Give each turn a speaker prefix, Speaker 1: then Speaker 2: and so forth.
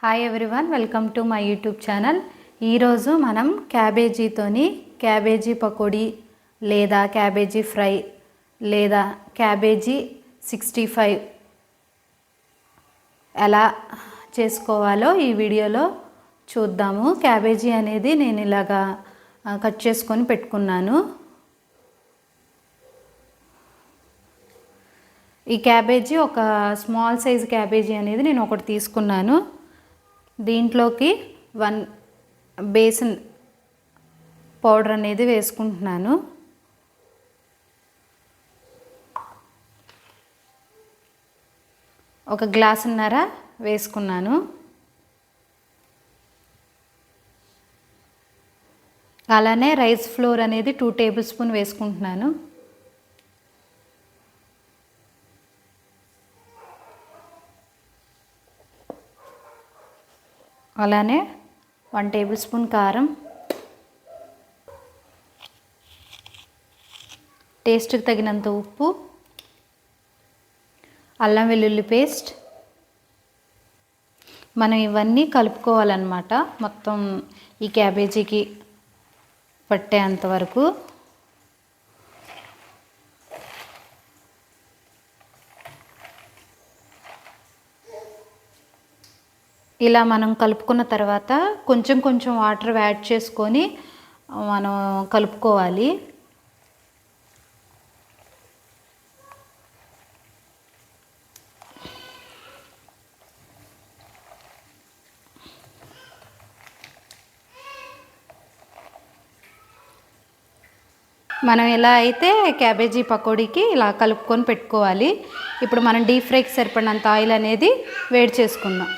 Speaker 1: Hi everyone, welcome to my YouTube channel. ఈరోజు మనం క్యాబేజీతోని cabbage pakodi లేదా క్యాబేజీ ఫ్రై లేదా క్యాబేజీ 65 ఎలా చేసుకోవాలో ఈ వీడియోలో చూద్దాము. క్యాబేజీ అనేది నేను ఇలాగా కట్ చేసుకొని పెట్టుకున్నాను. ఈ క్యాబేజీ ఒక స్మాల్ సైజ్ క్యాబేజీ అనేది నేను ఒకటి తీసుకున్నాను. దీంట్లోకి 1 బేసిన్ పౌడర్ అనేది వేసుకుంటున్నాను. ఒక గ్లాసున్నర వేసుకున్నాను. అలానే రైస్ ఫ్లోర్ అనేది 2 టేబుల్ స్పూన్ వేసుకుంటున్నాను. అలానే 1 టేబుల్ స్పూన్ కారం, టేస్ట్కి తగినంత ఉప్పు, అల్లం వెల్లుల్లి పేస్ట్. మనం ఇవన్నీ కలుపుకోవాలన్నమాట, మొత్తం ఈ క్యాబేజీకి పట్టేంత వరకు. ఇలా మనం కలుపుకున్న తర్వాత కొంచెం కొంచెం వాటర్ యాడ్ చేసుకొని మనం కలుపుకోవాలి. మనం ఎలా అయితే క్యాబేజీ పకోడీకి ఇలా కలుపుకొని పెట్టుకోవాలి. ఇప్పుడు మనం డీప్ ఫ్రైకి సరిపడినంత ఆయిల్ అనేది వేడి చేసుకుందాం.